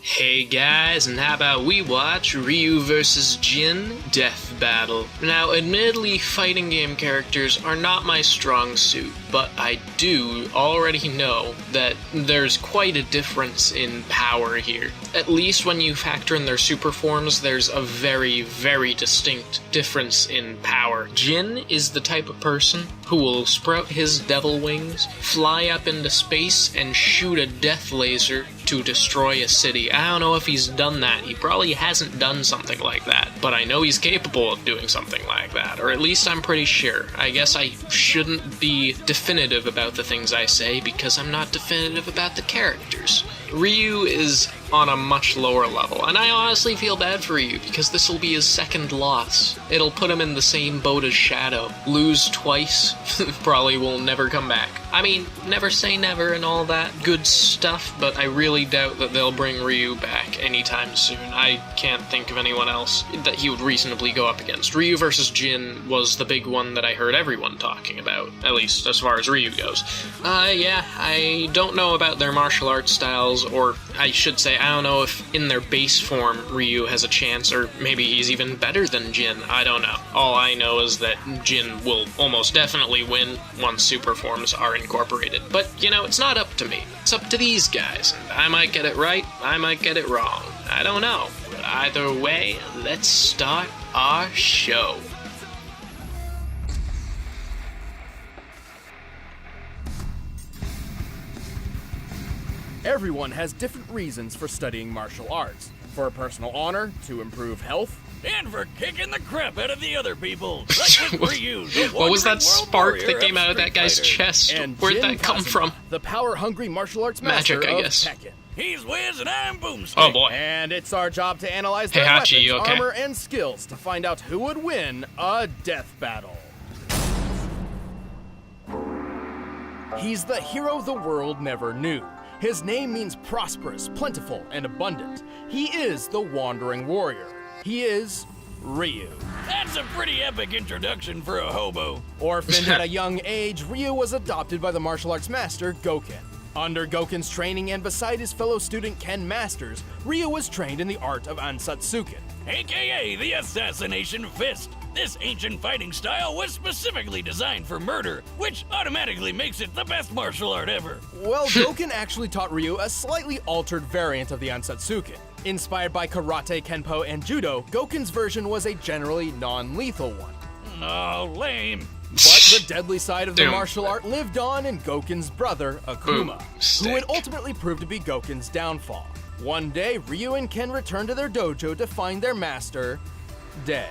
Hey guys, and how about we watch Ryu vs Jin Death Battle? Now, admittedly, fighting game characters are not my strong suit, but I do already know that there's quite a difference in power here. At least when you factor in their super forms, there's a very, very distinct difference in power. Jin is the type of person who will sprout his devil wings, fly up into space, and shoot a death laser to destroy a city. I don't know if he's done that. He probably hasn't done something like that, but I know he's capable of doing something like that, or at least I'm pretty sure. I guess I shouldn't be definitive about the things I say because I'm not definitive about the characters. Ryu is on a much lower level, and I honestly feel bad for Ryu because this will be his second loss. It'll put him in the same boat as Shadow. Lose twice, probably will never come back. I mean, never say never and all that good stuff, but I really doubt that they'll bring Ryu back anytime soon. I can't think of anyone else that he would reasonably go up against. Ryu vs Jin was the big one that I heard everyone talking about, at least as far as Ryu goes. Yeah, I don't know about their martial arts styles, or I should say, I don't know if in their base form Ryu has a chance, or maybe he's even better than Jin. I don't know. All I know is that Jin will almost definitely win once super forms are incorporated. But, you know, it's not up to me. It's up to these guys. And I might get it right, I might get it wrong. I don't know. But either way, let's start our show. Everyone has different reasons for studying martial arts. For personal honor, to improve health, and for kicking the crap out of the other people. Like with Ryu, what was that spark that came out of that guy's chest? and Where'd Jin that come Kazama, from? the power-hungry martial arts master Magic, I of guess. Tekken. He's Wiz and I'm Boomstick. Oh boy. And it's our job to analyze Hey, their Hachi, weapons, you okay? armor, and skills to find out who would win a death battle. He's the hero the world never knew. His name means prosperous, plentiful, and abundant. He is the Wandering Warrior. He is Ryu. That's a pretty epic introduction for a hobo. Orphaned at a young age, Ryu was adopted by the martial arts master Goken. Under Goken's training and beside his fellow student Ken Masters, Ryu was trained in the art of Ansatsuken, AKA the Assassination Fist. This ancient fighting style was specifically designed for murder, which automatically makes it the best martial art ever. Well, Goken actually taught Ryu a slightly altered variant of the Ansatsuken. Inspired by karate, kenpo, and judo, Goken's version was a generally non-lethal one. Oh, lame. But the deadly side of the Damn. martial art lived on in Goken's brother, Akuma, Stick. who would ultimately prove to be Goken's downfall. One day, Ryu and Ken returned to their dojo to find their master dead.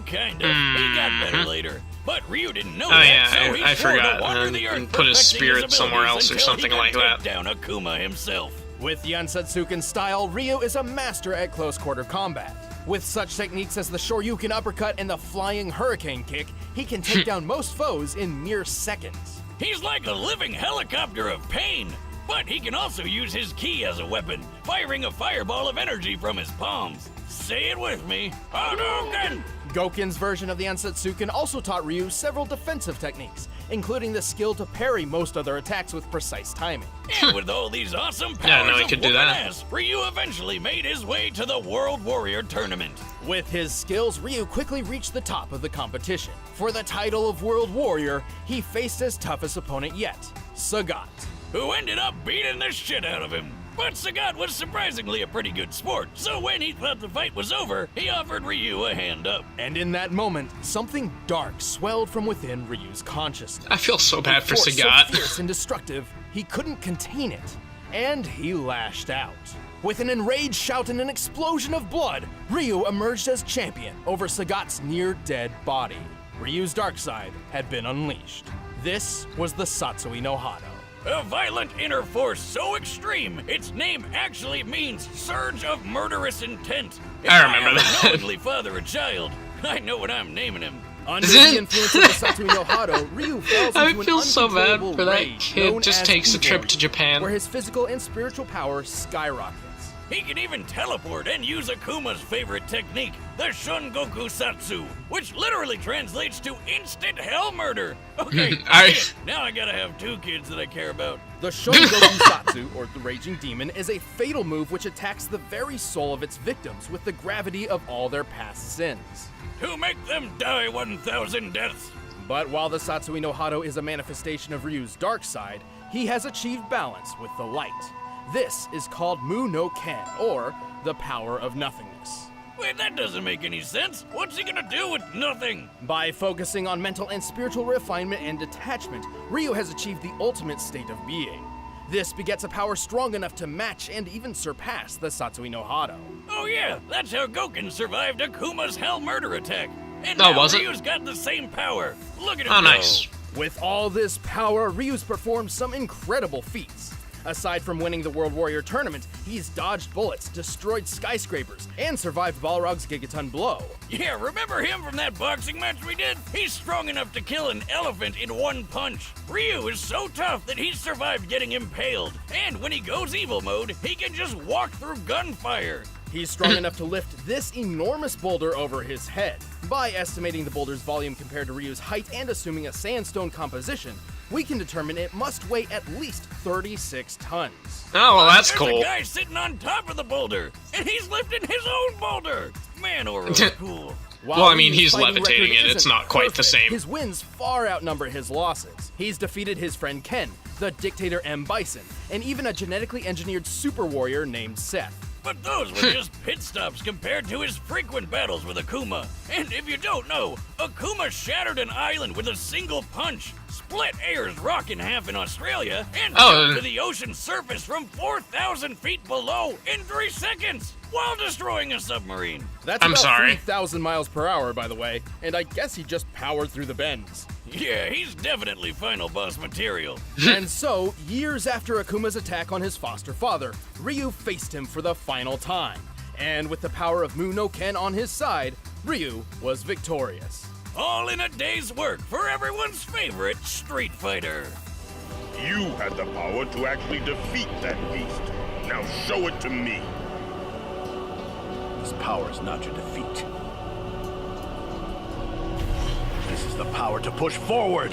Kind of. He got better later. But Ryu didn't know Oh, that, yeah, so he I swore forgot, to wander and the earth, put his perfecting spirit abilities somewhere else or until something he like could that. take down Akuma himself. With the Ansatsuken style, Ryu is a master at close-quarter combat. With such techniques as the Shoryuken uppercut and the flying hurricane kick, he can take down most foes in mere seconds. He's like a living helicopter of pain, but he can also use his ki as a weapon, firing a fireball of energy from his palms. Say it with me, Hadouken! Goken's version of the Ansatsuken also taught Ryu several defensive techniques, including the skill to parry most other attacks with precise timing. And with all these awesome powers Yeah, no, he of could do whooping that. ass, Ryu eventually made his way to the World Warrior Tournament. With his skills, Ryu quickly reached the top of the competition. For the title of World Warrior, he faced his toughest opponent yet, Sagat. Who ended up beating the shit out of him. But Sagat was surprisingly a pretty good sport, so when he thought the fight was over, he offered Ryu a hand up. And in that moment, something dark swelled from within Ryu's consciousness. I feel so bad for A force Sagat. so fierce and destructive, he couldn't contain it, and he lashed out. With an enraged shout and an explosion of blood, Ryu emerged as champion over Sagat's near-dead body. Ryu's dark side had been unleashed. This was the Satsui no Hado. A violent inner force so extreme, its name actually means surge of murderous intent. If I remember ever that. knowingly father a child, I know what I'm naming him. Under Is it? the influence of the Satsui no Hado, Ryu falls I into an feel so bad uncontrollable for that rage kid. known Just as takes a trip evil, to Japan. where his physical and spiritual power skyrockets. He can even teleport and use Akuma's favorite technique, the Shungoku Satsu, which literally translates to instant hell murder. Okay, now I gotta have 2 kids that I care about. The Shungoku Satsu, or the Raging Demon, is a fatal move which attacks the very soul of its victims with the gravity of all their past sins. To make them die 1,000 deaths. But while the Satsui no Hado is a manifestation of Ryu's dark side, he has achieved balance with the light. This is called Mu no Ken, or the power of nothingness. Wait, that doesn't make any sense. What's he gonna do with nothing? By focusing on mental and spiritual refinement and detachment, Ryu has achieved the ultimate state of being. This begets a power strong enough to match and even surpass the Satsui no Hado. Oh yeah, that's how Goken survived Akuma's hell murder attack. And Oh, now was it? Ryu's got the same power. Look at him Oh, go. nice. With all this power, Ryu's performed some incredible feats. Aside from winning the World Warrior Tournament, he's dodged bullets, destroyed skyscrapers, and survived Balrog's Gigaton blow. Yeah, remember him from that boxing match we did? He's strong enough to kill an elephant in 1 punch. Ryu is so tough that he's survived getting impaled. And when he goes evil mode, he can just walk through gunfire. He's strong enough to lift this enormous boulder over his head. By estimating the boulder's volume compared to Ryu's height and assuming a sandstone composition, we can determine it must weigh at least 36 tons. Oh, well, that's There's cool. a guy sitting on top of the boulder, and he's lifting his own boulder. Man, Oro's cool. While Well, I mean, Ryu's he's fighting levitating record it, it's isn't not quite the perfect, same. His wins far outnumber his losses. He's defeated his friend Ken, the dictator M. Bison, and even a genetically engineered super warrior named Seth. But those were just pit stops compared to his frequent battles with Akuma. And if you don't know, Akuma shattered an island with a single punch, split Ayers Rock in half in Australia, and jumped to the ocean surface from 4,000 feet below in 3 seconds while destroying a submarine. That's I'm about sorry. 3,000 miles per hour, by the way, and I guess he just powered through the bends. Yeah, he's definitely final boss material. And so, years after Akuma's attack on his foster father, Ryu faced him for the final time. And with the power of Mu no Ken on his side, Ryu was victorious. All in a day's work for everyone's favorite Street Fighter. You had the power to actually defeat that beast. Now show it to me. This power is not your defeat. This is the power to push forward.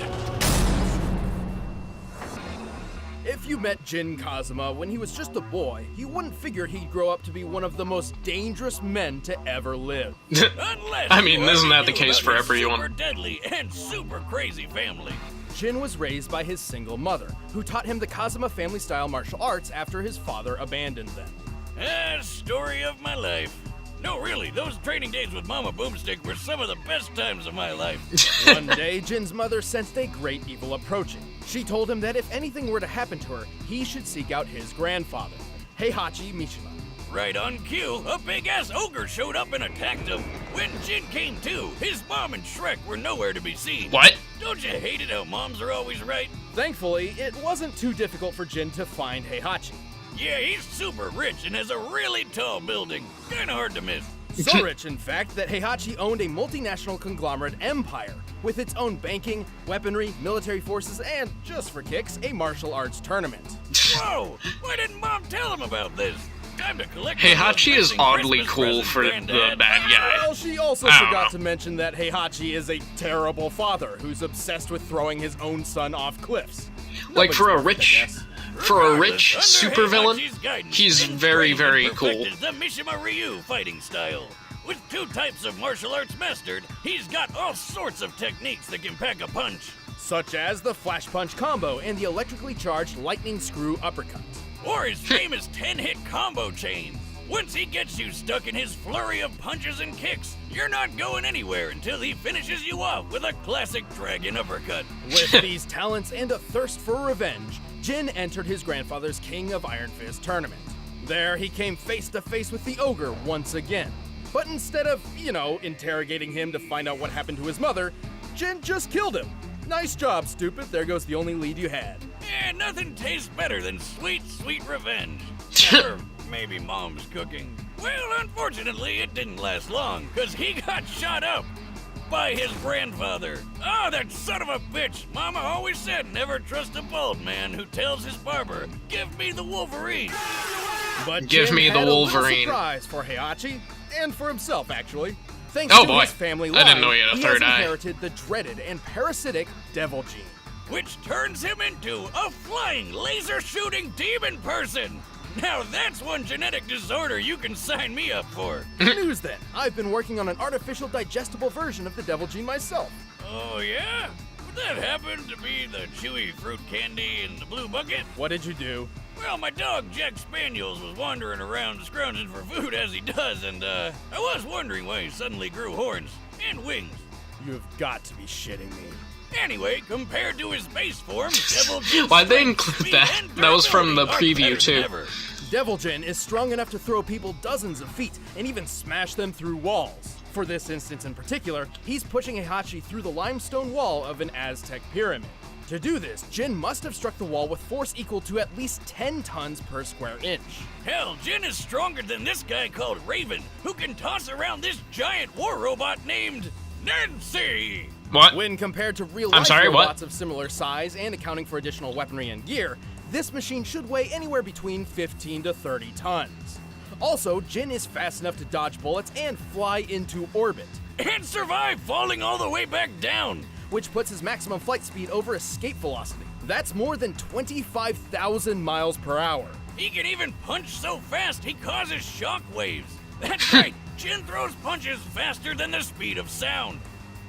If you met Jin Kazama when he was just a boy, you wouldn't figure he'd grow up to be one of the most dangerous men to ever live. Unless I mean, you isn't that already the knew case about for his everyone? Super deadly and super crazy family. Jin was raised by his single mother, who taught him the Kazama family-style martial arts after his father abandoned them. Story of my life. No, really, those training days with Mama Boomstick were some of the best times of my life. One day, Jin's mother sensed a great evil approaching. She told him that if anything were to happen to her, he should seek out his grandfather, Heihachi Mishima. Right on cue, a big-ass ogre showed up and attacked him. When Jin came to, his mom and Shrek were nowhere to be seen. What? Don't you hate it how moms are always right? Thankfully, it wasn't too difficult for Jin to find Heihachi. Yeah, he's super rich and has a really tall building. Kinda hard to miss. So rich, in fact, that Heihachi owned a multinational conglomerate empire with its own banking, weaponry, military forces, and, just for kicks, a martial arts tournament. Whoa! Why didn't Mom tell him about this? Time to collect. Heihachi is those oddly Christmas cool presents, for the Granddad. bad guy. Well, she also I don't forgot know. to mention that Heihachi is a terrible father who's obsessed with throwing his own son off cliffs. Like, for a Nobody's perfect, I rich, guess. for a Regardless, rich under supervillain, Heihachi's guidance, he's Jin's very, trained very and cool. perfected the Mishima Ryu fighting style. With 2 types of martial arts mastered, he's got all sorts of techniques that can pack a punch. Such as the flash punch combo and the electrically charged lightning screw uppercut. Or his famous 10-hit combo chain. Once he gets you stuck in his flurry of punches and kicks, you're not going anywhere until he finishes you off with a classic dragon uppercut. With these talents and a thirst for revenge, Jin entered his grandfather's King of Iron Fist tournament. There, he came face to face with the ogre once again. But instead of, interrogating him to find out what happened to his mother, Jin just killed him. Nice job, stupid. There goes the only lead you had. Yeah, nothing tastes better than sweet, sweet revenge. Or maybe Mom's cooking. Well, unfortunately, it didn't last long, because he got shot up by his grandfather. Oh, that son of a bitch! Mama always said never trust a bald man who tells his barber, "Give me the Wolverine." But Give Jin me the had a little Wolverine. surprise for Heihachi, and for himself, actually. Thanks Oh to boy. his family I line, didn't know he had a third eye. inherited the dreaded and parasitic Devil Gene. Which turns him into a flying, laser-shooting demon person. Now that's one genetic disorder you can sign me up for. News then. I've been working on an artificial digestible version of the Devil Gene myself. Oh yeah? Would that happen to be the chewy fruit candy in the blue bucket? What did you do? Well, my dog Jack Spaniels was wandering around scrounging for food as he does, and I was wondering why he suddenly grew horns and wings. You've got to be shitting me. Anyway, compared to his base form, Devil Jin's Why'd they strength, include speed, that? and That was from the durability are preview, better too. than ever. Devil Jin is strong enough to throw people dozens of feet and even smash them through walls. For this instance in particular, he's pushing Heihachi through the limestone wall of an Aztec pyramid. To do this, Jin must have struck the wall with force equal to at least 10 tons per square inch. Hell, Jin is stronger than this guy called Raven, who can toss around this giant war robot named Nancy. What? When compared to I'm real-life sorry, what? robots of similar size and accounting for additional weaponry and gear, this machine should weigh anywhere between 15 to 30 tons. Also, Jin is fast enough to dodge bullets and fly into orbit, And survive falling all the way back down. which puts his maximum flight speed over escape velocity. That's more than 25,000 miles per hour. He can even punch so fast he causes shock waves. That's right, Jin throws punches faster than the speed of sound.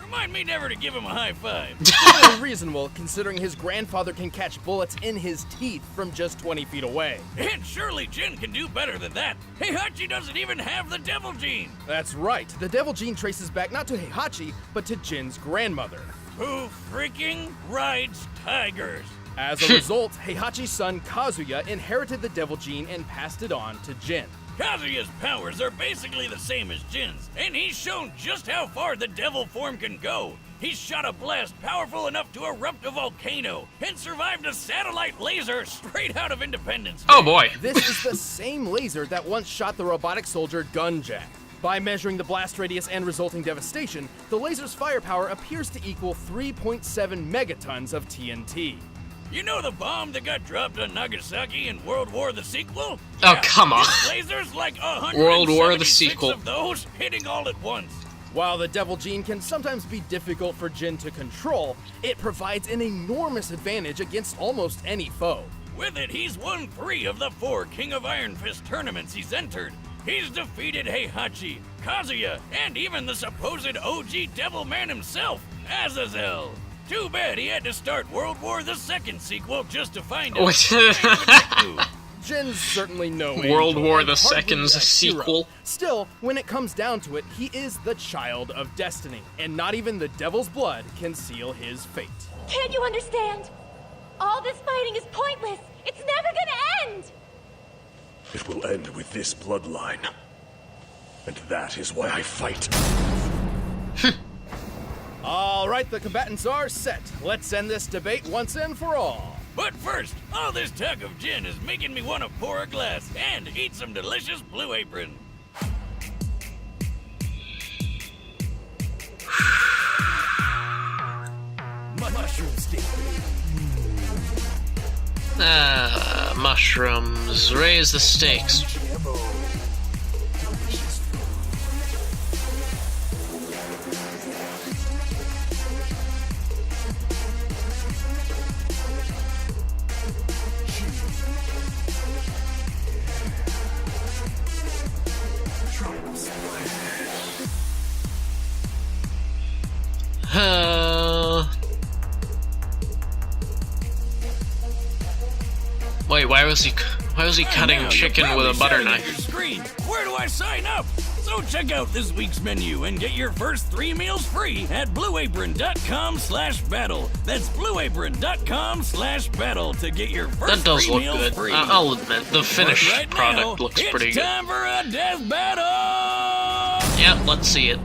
Remind me never to give him a high five. Totally reasonable considering his grandfather can catch bullets in his teeth from just 20 feet away. And surely Jin can do better than that. Heihachi doesn't even have the Devil Gene. That's right, the Devil Gene traces back not to Heihachi, but to Jin's grandmother. Who freaking rides tigers? As a result, Heihachi's son Kazuya inherited the Devil Gene and passed it on to Jin. Kazuya's powers are basically the same as Jin's, and he's shown just how far the devil form can go. He's shot a blast powerful enough to erupt a volcano and survived a satellite laser straight out of Independence Day. Oh boy. This is the same laser that once shot the robotic soldier Gunjack. By measuring the blast radius and resulting devastation, the laser's firepower appears to equal 3.7 megatons of TNT. You know the bomb that got dropped on Nagasaki in World War the sequel? Oh, come on. This laser's like 176 World War the sequel. of those hitting all at once. While the Devil Gene can sometimes be difficult for Jin to control, it provides an enormous advantage against almost any foe. With it, he's won 3 of the 4 King of Iron Fist tournaments he's entered. He's defeated Heihachi, Kazuya, and even the supposed OG Devil Man himself, Azazel. Too bad he had to start World War II sequel just to find him. What? Jin's certainly no World angel War and the hardly Second's a hero. sequel. Still, when it comes down to it, he is the child of destiny, and not even the devil's blood can seal his fate. Can't you understand? All this fighting is pointless. It's never gonna end. It will end with this bloodline. And that is why I fight. All right, the combatants are set. Let's end this debate once and for all. But first, all this talk of gin is making me want to pour a glass and eat some delicious Blue Apron. Mushroom steak. Mushrooms. Raise the stakes. Wait, why was he cutting Now, chicken you're with a butter probably shouting at your knife? screen, where do I sign up? So check out this week's menu and get your first 3 meals free at blueapron.com/battle. That's blueapron.com/battle to get your first That does 3 look meals good. free. I'll admit, the finished But right product now, looks pretty it's good. time for a death battle! Yep, let's see it.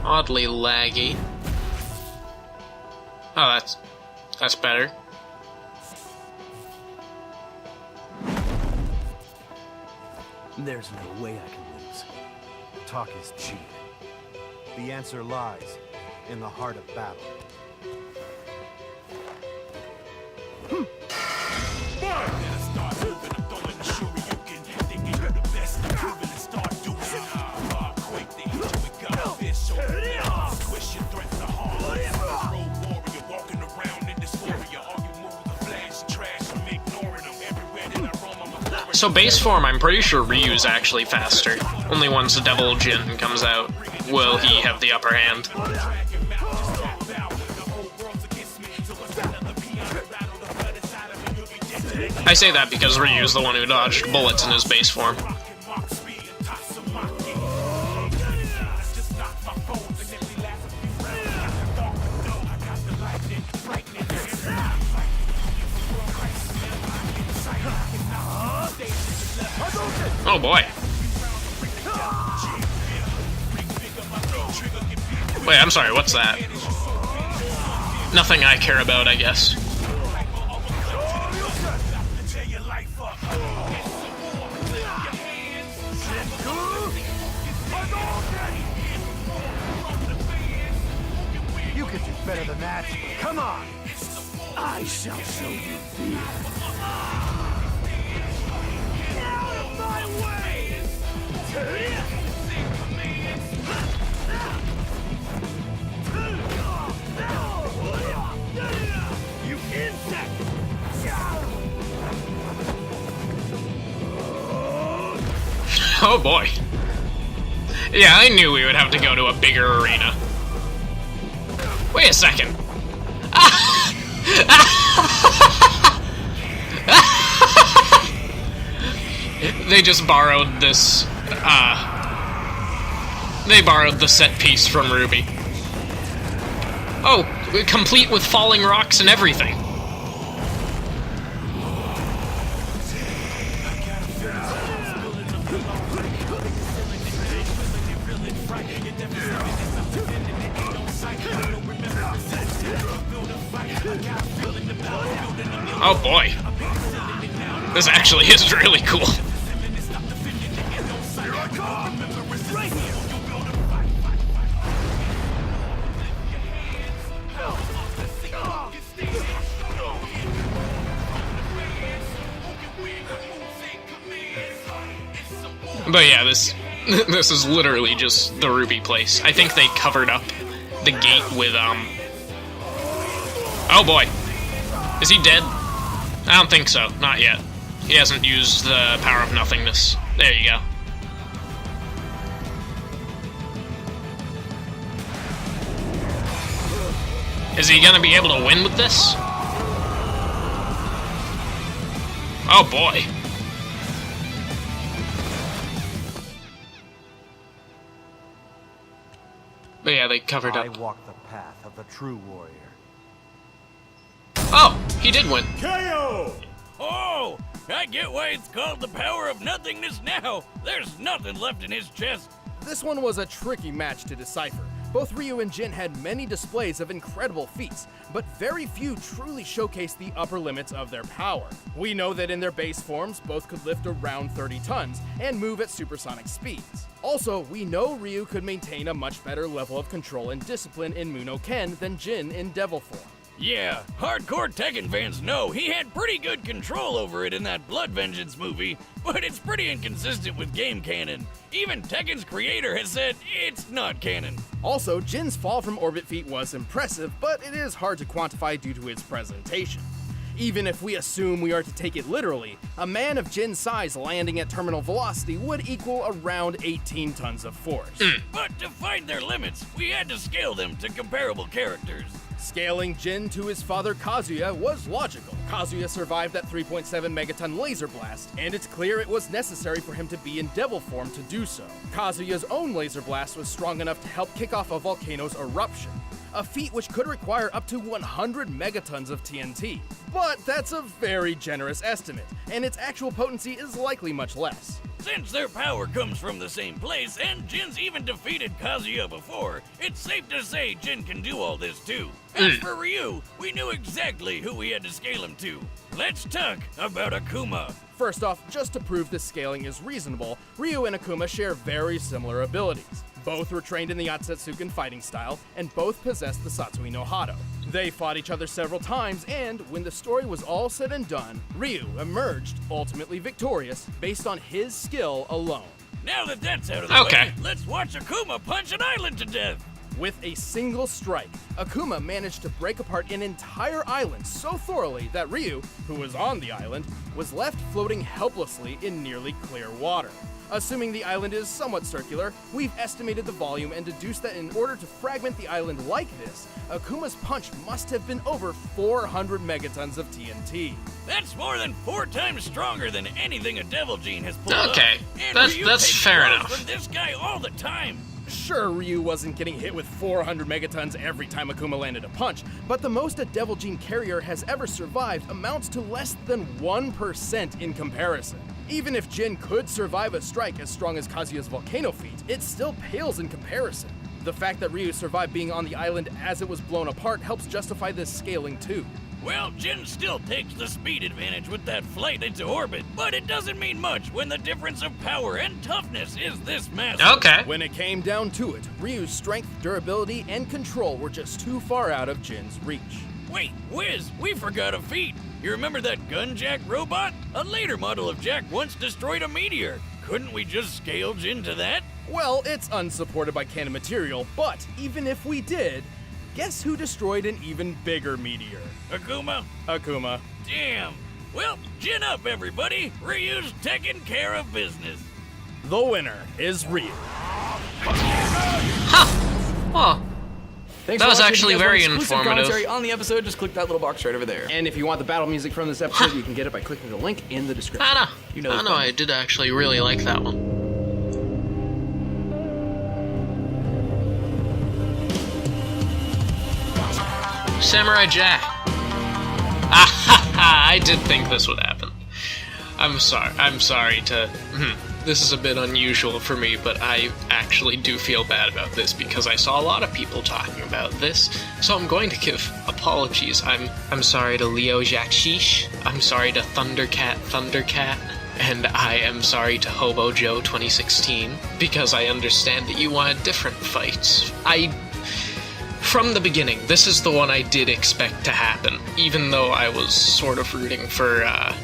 Oddly laggy. Oh, that's better. There's no way I can lose. Talk is cheap. The answer lies in the heart of battle. So base form, I'm pretty sure Ryu's actually faster. Only once the Devil Jin comes out will he have the upper hand. I say that because Ryu's the one who dodged bullets in his base form. Oh boy. Wait, I'm sorry, what's that? Nothing I care about, I guess. You can do better than that. Come on! I shall show you fear. Out of my way! You insect! Oh boy. Yeah, I knew we would have to go to a bigger arena. Wait a second. They just borrowed this, they borrowed the set piece from Ruby. Oh, complete with falling rocks and everything. Oh boy. This actually is really cool. But yeah, this is literally just the Ruby place. I think they covered up the gate with, Oh boy. Is he dead? I don't think so. Not yet. He hasn't used the power of nothingness. There you go. Is he gonna be able to win with this? Oh boy. But yeah, they covered up. I walk the path of the true warrior. Oh, he did win. KO! Oh, I get why it's called the power of nothingness now. There's nothing left in his chest. This one was a tricky match to decipher. Both Ryu and Jin had many displays of incredible feats, but very few truly showcased the upper limits of their power. We know that in their base forms, both could lift around 30 tons and move at supersonic speeds. Also, we know Ryu could maintain a much better level of control and discipline in Muno Ken than Jin in Devil form. Yeah, hardcore Tekken fans know he had pretty good control over it in that Blood Vengeance movie, but it's pretty inconsistent with game canon. Even Tekken's creator has said it's not canon. Also, Jin's fall from orbit feat was impressive, but it is hard to quantify due to its presentation. Even if we assume we are to take it literally, a man of Jin's size landing at terminal velocity would equal around 18 tons of force. But to find their limits, we had to scale them to comparable characters. Scaling Jin to his father Kazuya was logical. Kazuya survived that 3.7 megaton laser blast, and it's clear it was necessary for him to be in devil form to do so. Kazuya's own laser blast was strong enough to help kick off a volcano's eruption, a feat which could require up to 100 megatons of TNT. But that's a very generous estimate, and its actual potency is likely much less. Since their power comes from the same place, and Jin's even defeated Kazuya before, it's safe to say Jin can do all this too. As for Ryu, we knew exactly who we had to scale him to. Let's talk about Akuma. First off, just to prove this scaling is reasonable, Ryu and Akuma share very similar abilities. Both were trained in the Yatsutsuken fighting style, and both possessed the Satsui no Hado. They fought each other several times, and when the story was all said and done, Ryu emerged ultimately victorious based on his skill alone. Now that that's out of the way, let's watch Akuma punch an island to death. With a single strike, Akuma managed to break apart an entire island so thoroughly that Ryu, who was on the island, was left floating helplessly in nearly clear water. Assuming the island is somewhat circular, we've estimated the volume and deduced that in order to fragment the island like this, Akuma's punch must have been over 400 megatons of TNT. That's more than 4 times stronger than anything a Devil Gene has pulled up. Okay, And that's Ryu takes fair blows enough. from this guy all the time. Sure, Ryu wasn't getting hit with 400 megatons every time Akuma landed a punch, but the most a Devil Gene carrier has ever survived amounts to less than 1% in comparison. Even if Jin could survive a strike as strong as Kazuya's volcano feat, it still pales in comparison. The fact that Ryu survived being on the island as it was blown apart helps justify this scaling too. Well, Jin still takes the speed advantage with that flight into orbit, but it doesn't mean much when the difference of power and toughness is this massive. Okay. When it came down to it, Ryu's strength, durability, and control were just too far out of Jin's reach. Wait, Wiz, we forgot a feat. You remember that gun Jack robot? A later model of Jack once destroyed a meteor. Couldn't we just scale Jin to that? Well, it's unsupported by canon material, but even if we did, guess who destroyed an even bigger meteor? Akuma? Akuma. Damn. Well, Jin up, everybody. Ryu's taking care of business. The winner is Ryu. Well, Thanks that for was watching. actually If you guys want very exclusive informative. commentary on the episode, just click that little box right over there. And if you want the battle music from this episode, you can get it by clicking the link in the description. I know. You know I the know. fun. I did actually really like that one. Samurai Jack. Ah ha ha! I did think this would happen. I'm sorry to. This is a bit unusual for me, but I actually do feel bad about this because I saw a lot of people talking about this, so I'm going to give apologies. I'm sorry to Leo Jackshish. I'm sorry to Thundercat. And I am sorry to Hobo Joe 2016 because I understand that you wanted different fights. From the beginning, this is the one I did expect to happen. Even though I was sort of rooting for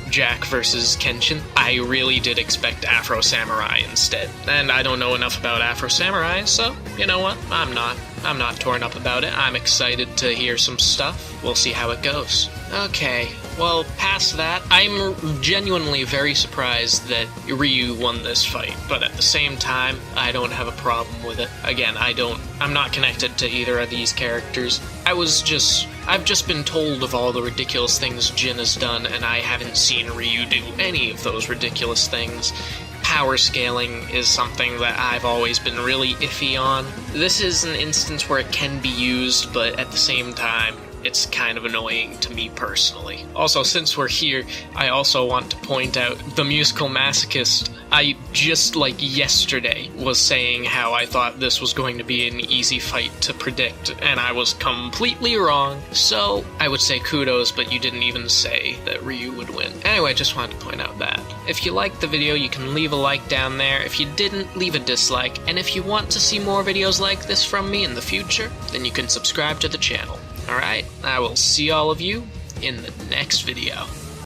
Jack versus Kenshin, I really did expect Afro Samurai instead. And I don't know enough about Afro Samurai, so you know what? I'm not torn up about it. I'm excited to hear some stuff. We'll see how it goes. Okay, well, past that, I'm genuinely very surprised that Ryu won this fight, but at the same time, I don't have a problem with it. Again, I'm not connected to either of these characters. I've just been told of all the ridiculous things Jin has done, and I haven't seen Ryu do any of those ridiculous things. Power scaling is something that I've always been really iffy on. This is an instance where it can be used, but at the same time, it's kind of annoying to me personally. Also, since we're here, I also want to point out the musical masochist. I just, yesterday, was saying how I thought this was going to be an easy fight to predict, and I was completely wrong. So, I would say kudos, but you didn't even say that Ryu would win. Anyway, I just wanted to point out that. If you liked the video, you can leave a like down there. If you didn't, leave a dislike. And if you want to see more videos like this from me in the future, then you can subscribe to the channel. Alright, I will see all of you in the next video.